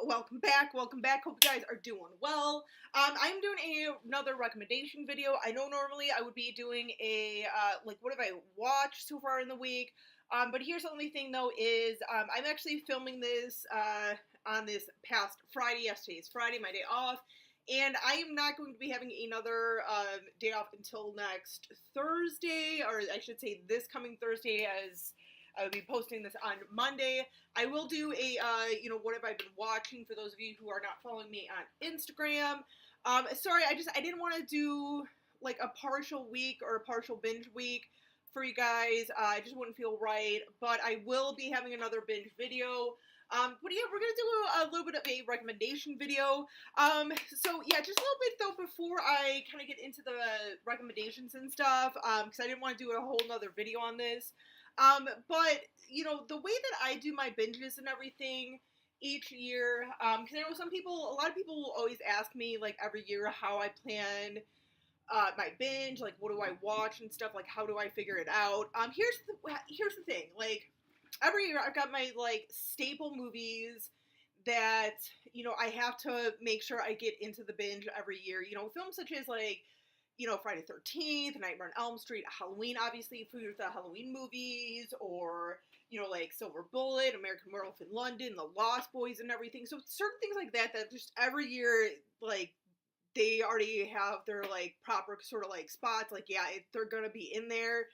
welcome back. Hope you guys are doing well. I'm doing another recommendation video. I know normally I would be doing a like what have I watched so far in the week. But here's the only thing though is I'm actually filming this on this past Friday. Yesterday is Friday, my day off, and I am not going to be having another day off until next Thursday, or I should say this coming Thursday, as I will be posting this on Monday. I will do a, what have I been watching for those of you who are not following me on Instagram. Sorry, I didn't want to do like a partial week or a partial binge week for you guys. I just wouldn't feel right, but I will be having another binge video. But yeah, we're going to do a little bit of a recommendation video. So yeah, just a little bit though before I kind of get into the recommendations and stuff, because I didn't want to do a whole nother video on this. But, the way that I do my binges and everything each year, because I know a lot of people will always ask me, like, every year how I plan, my binge, like, what do I watch and stuff, like, how do I figure it out? Here's the thing, like, every year I've got my, like, staple movies that, I have to make sure I get into the binge every year, films such as, like, Friday the 13th, Nightmare on Elm Street, Halloween, obviously, for the Halloween movies, or, like Silver Bullet, American Werewolf in London, The Lost Boys, and everything. So certain things like that just every year, like, they already have their, like, proper sort of, like, spots. Like, yeah, they're gonna be in there.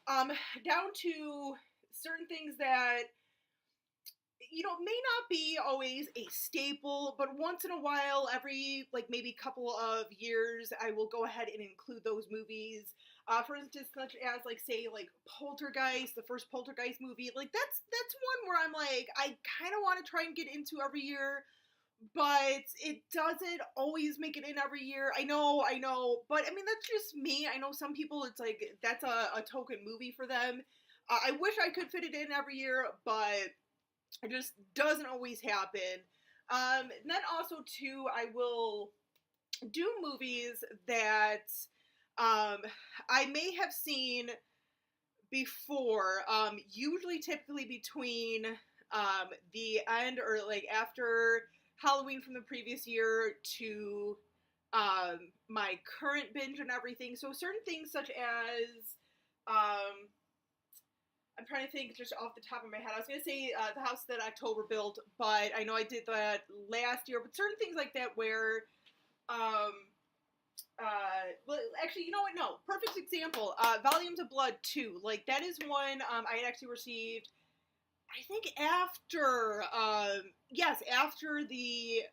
Down to certain things that may not be always a staple, but once in a while, every, like, maybe couple of years, I will go ahead and include those movies. For instance, such as, like, say, like, Poltergeist, the first Poltergeist movie. Like, that's one where I'm like, I kind of want to try and get into every year, but it doesn't always make it in every year. I know, but, I mean, that's just me. I know some people, it's like, that's a token movie for them. I wish I could fit it in every year, but it just doesn't always happen. And then also, too, I will do movies that I may have seen before, usually typically between the end or, like, after Halloween from the previous year to my current binge and everything. So certain things such as I'm trying to think just off the top of my head. I was going to say The House That October Built, but I know I did that last year. But certain things like that where, well, actually, you know what? No. Perfect example. Volumes of Blood 2. Like, that is one I had actually received, I think after, after the,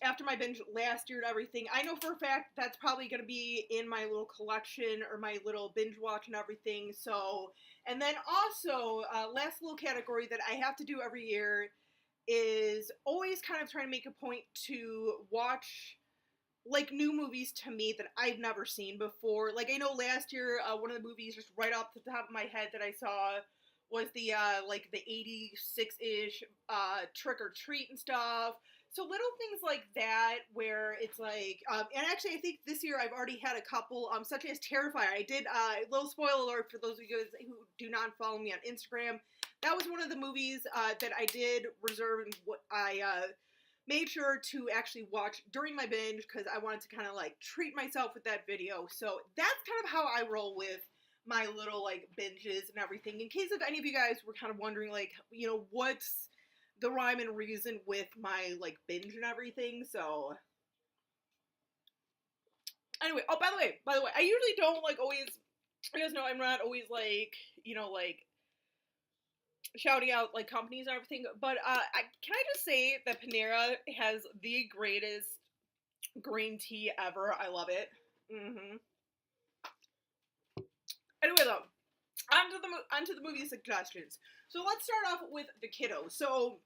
after my binge last year and everything. I know for a fact that's probably going to be in my little collection or my little binge watch and everything. So, and then also, last little category that I have to do every year is always kind of trying to make a point to watch, like, new movies to me that I've never seen before. Like, I know last year, one of the movies just right off the top of my head that I saw was the, like, the 86-ish, Trick or Treat and stuff. So little things like that where it's like, and actually I think this year I've already had a couple, such as Terrifier. I did, little spoiler alert for those of you guys who do not follow me on Instagram. That was one of the movies, that I did reserve and I made sure to actually watch during my binge because I wanted to kind of, like, treat myself with that video. So that's kind of how I roll with my little, like, binges and everything. In case if any of you guys were kind of wondering, like, what's the rhyme and reason with my, like, binge and everything. So anyway, oh, by the way, I usually don't, like, always, you guys know I'm not always, like, like, shouting out, like, companies and everything, but can I just say that Panera has the greatest green tea ever. I love it. Anyway, though, onto the movie suggestions. So let's start off with The Kiddo. So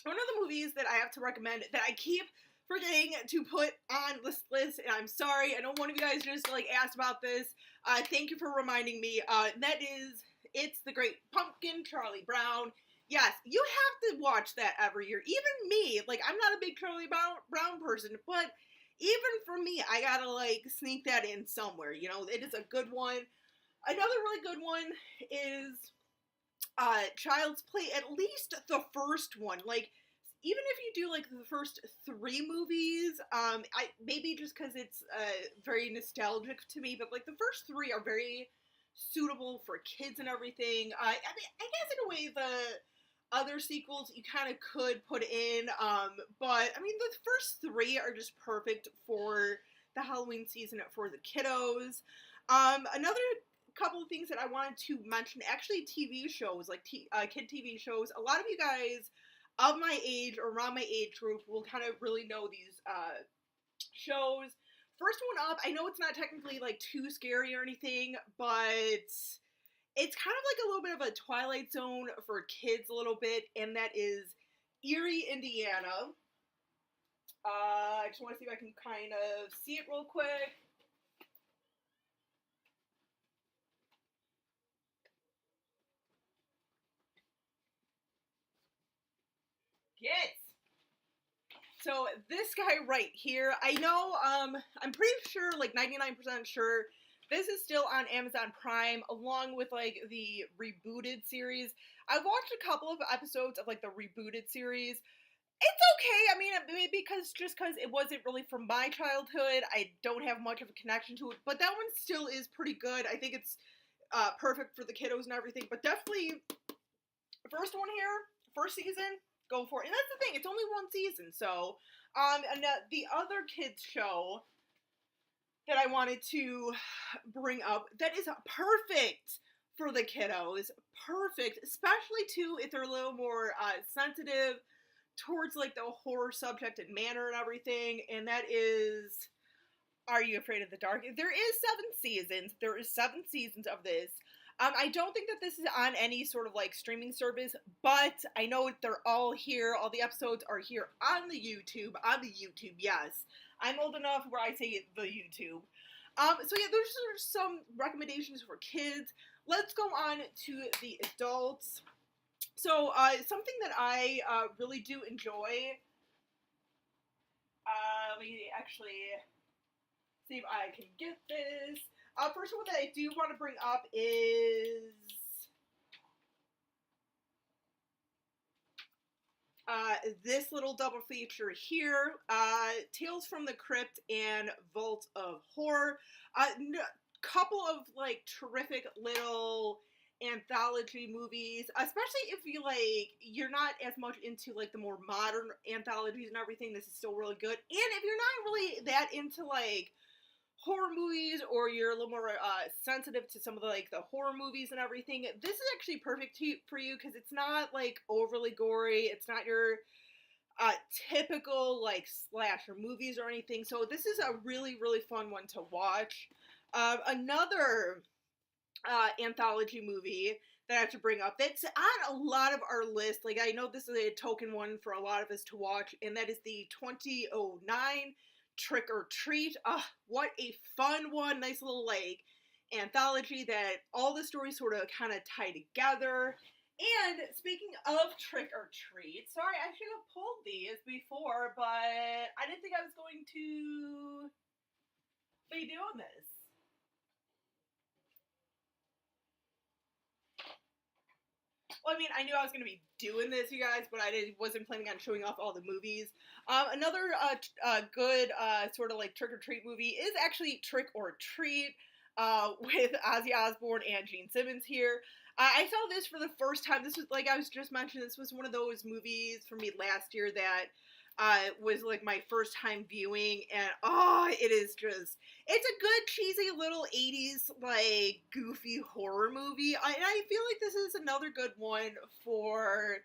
one of the movies that I have to recommend that I keep forgetting to put on this list, and I'm sorry, I know one of you guys just, like, asked about this. Thank you for reminding me. That is It's the Great Pumpkin, Charlie Brown. Yes, you have to watch that every year. Even me, like, I'm not a big Charlie Brown person, but even for me, I gotta, like, sneak that in somewhere. It is a good one. Another really good one is Child's Play, at least the first one. Like, even if you do like the first three movies, I maybe just because it's very nostalgic to me, but like the first three are very suitable for kids and everything. I mean, I guess in a way the other sequels you kind of could put in, but I mean the first three are just perfect for the Halloween season for the kiddos. Another couple of things that I wanted to mention, actually TV shows, like kid TV shows. A lot of you guys of my age or around my age group will kind of really know these shows. First one up, I know it's not technically like too scary or anything, but it's kind of like a little bit of a Twilight Zone for kids a little bit, and that is Erie, Indiana. I just want to see if I can kind of see it real quick. Yes. So this guy right here, I know, I'm pretty sure, like 99% sure, this is still on Amazon Prime, along with like the rebooted series. I've watched a couple of episodes of like the rebooted series. It's okay. I mean, maybe because it wasn't really from my childhood, I don't have much of a connection to it. But that one still is pretty good. I think it's perfect for the kiddos and everything. But definitely, first one here, first season, go for it. And that's the thing; it's only one season. So, and the other kids show that I wanted to bring up that is perfect for the kiddos, perfect, especially too if they're a little more sensitive towards like the horror subject and manner and everything, and that is Are You Afraid of the Dark? There is 7 seasons. There is 7 seasons of this. I don't think that this is on any sort of like streaming service, but I know they're all here. All the episodes are here on the YouTube. On the YouTube, yes. I'm old enough where I say the YouTube. So yeah, those are some recommendations for kids. Let's go on to the adults. So something that I really do enjoy. Let me actually see if I can get this. First one that I do want to bring up is this little double feature here, Tales from the Crypt and Vault of Horror. Couple of like terrific little anthology movies, especially if you like you're not as much into like the more modern anthologies and everything. This is still really good. And if you're not really that into like horror movies, or you're a little more sensitive to some of the like the horror movies and everything, this is actually perfect for you because it's not like overly gory. It's not your typical like slasher movies or anything. So this is a really really fun one to watch. Another anthology movie that I have to bring up that's on a lot of our list. Like I know this is a token one for a lot of us to watch, and that is the 2009 Trick or Treat. What a fun one. Nice little like anthology that all the stories sort of kind of tie together. And speaking of Trick or Treat, sorry, I should have pulled these before, but I didn't think I was going to be doing this. Well, I mean, I knew I was going to be doing this, you guys, but wasn't planning on showing off all the movies. Another good sort of like trick or treat movie is actually Trick or Treat with Ozzy Osbourne and Gene Simmons here. I saw this for the first time. This was, like I was just mentioning, this was one of those movies for me last year that was like my first time viewing, and it is just, it's a good cheesy little 80s like goofy horror movie. And I feel like this is another good one for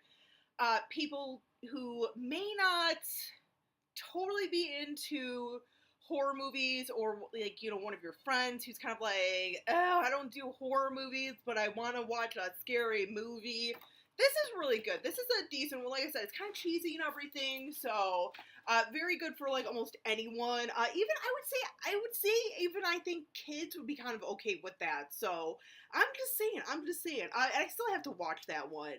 people who may not totally be into horror movies, or like, you know, one of your friends who's kind of like, oh, I don't do horror movies, but I want to watch a scary movie. This is really good. This is a decent one. Like I said, it's kind of cheesy and everything, so very good for like almost anyone. Even I would say even I think kids would be kind of okay with that. So I'm just saying. I still have to watch that one.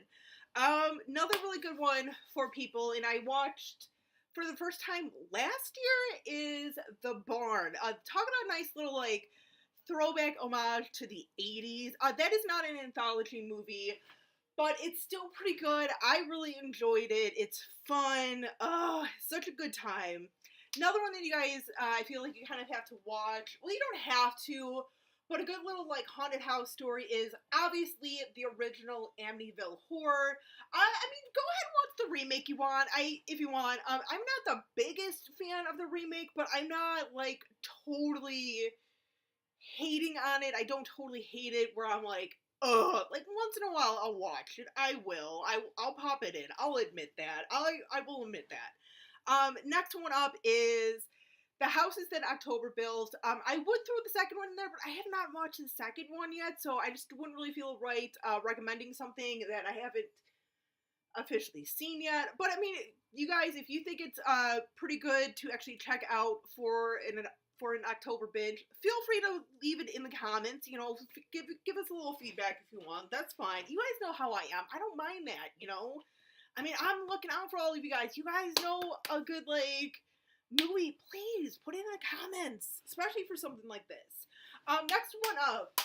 Another really good one for people, and I watched for the first time last year, is The Barn. Talk about a nice little like throwback homage to the 80s. That is not an anthology movie, but it's still pretty good. I really enjoyed it. It's fun. Such a good time. Another one that you guys, I feel like you kind of have to watch. Well, you don't have to, but a good little like haunted house story is obviously the original Amityville Horror. I mean, go ahead and watch the remake you want. If you want. I'm not the biggest fan of the remake, but I'm not like totally hating on it. I don't totally hate it. Where I'm like once in a while I'll watch it. I will. I'll pop it in. I'll admit that. I will admit that. Next one up is The Houses That October Built. I would throw the second one in there, but I have not watched the second one yet, so I just wouldn't really feel right recommending something that I haven't officially seen yet. But I mean, you guys, if you think it's pretty good to actually check out for an October binge, feel free to leave it in the comments. You know, give us a little feedback if you want. That's fine. You guys know how I am. I don't mind that. You know, I mean, I'm looking out for all of you guys. You guys know a good like movie. Please put it in the comments, especially for something like this. Next one up.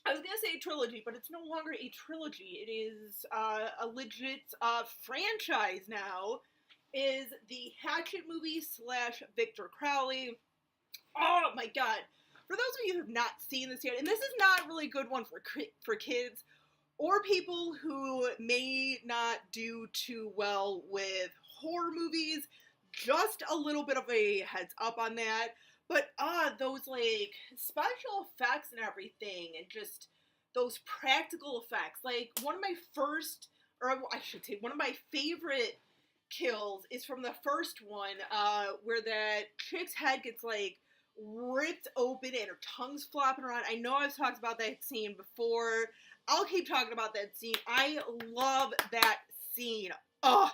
I was gonna say a trilogy, but it's no longer a trilogy. It is a legit franchise now. Is the Hatchet movie / Victor Crowley. Oh my god. For those of you who have not seen this yet, and this is not a really good one for kids or people who may not do too well with horror movies, just a little bit of a heads up on that. But those like special effects and everything, and just those practical effects. Like one of my first, or I should say, one of my favorite kills is from the first one, where that chick's head gets like ripped open and her tongue's flopping around. I know I've talked about that scene before. I'll keep talking about that scene. I love that scene. Oh,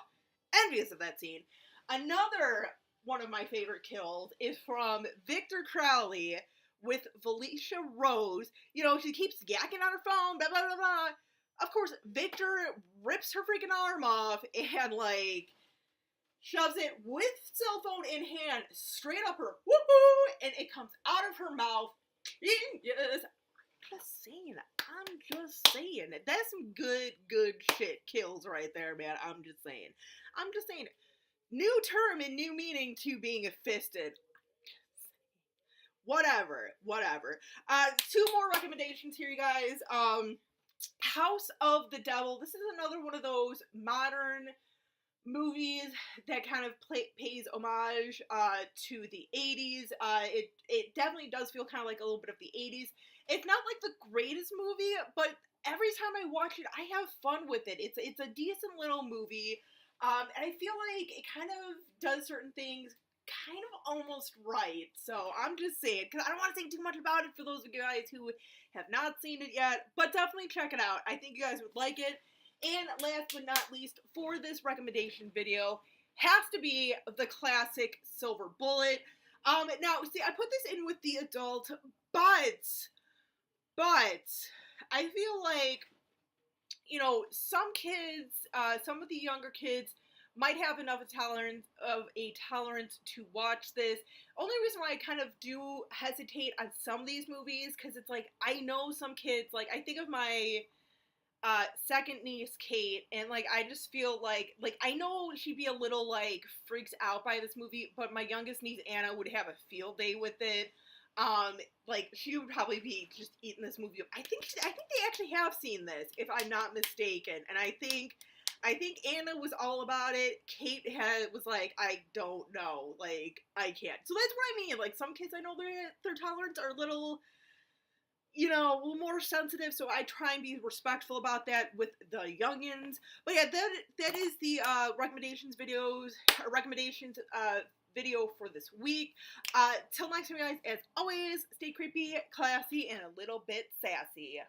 envious of that scene. Another one of my favorite kills is from Victor Crowley with Felicia Rose. You know, she keeps yakking on her phone, blah, blah, blah, blah. Of course, Victor rips her freaking arm off and, like, shoves it with cell phone in hand straight up her woohoo, and it comes out of her mouth. Yes. I'm just saying. That's some good shit kills right there, man. I'm just saying. New term and new meaning to being fisted. Whatever. Two more recommendations here, you guys. House of the Devil. This is another one of those modern movies that kind of pays homage to the 80s. It definitely does feel kind of like a little bit of the 80s. It's not like the greatest movie, but every time I watch it, I have fun with it. It's a decent little movie, and I feel like it kind of does certain things kind of almost right. So I'm just saying, because I don't want to say too much about it for those of you guys who have not seen it yet, but definitely check it out. I think you guys would like it. And last but not least, for this recommendation video, has to be the classic Silver Bullet. Now, see, I put this in with the adult, but I feel like, you know, some kids, some of the younger kids might have enough of a tolerance to watch this. Only reason why I kind of do hesitate on some of these movies, because it's like, I know some kids, like, I think of my second niece, Kate, and, like, I just feel like, I know she'd be a little, like, freaked out by this movie, but my youngest niece, Anna, would have a field day with it. Like, she would probably be just eating this movie up. I think they actually have seen this, if I'm not mistaken, and I think Anna was all about it. Kate was like, I don't know, like, I can't. So that's what I mean, like, some kids, I know their tolerance are a little, you know, a little more sensitive, so I try and be respectful about that with the youngins. But yeah, that is the recommendations video for this week. Till next time, guys, as always, stay creepy, classy, and a little bit sassy.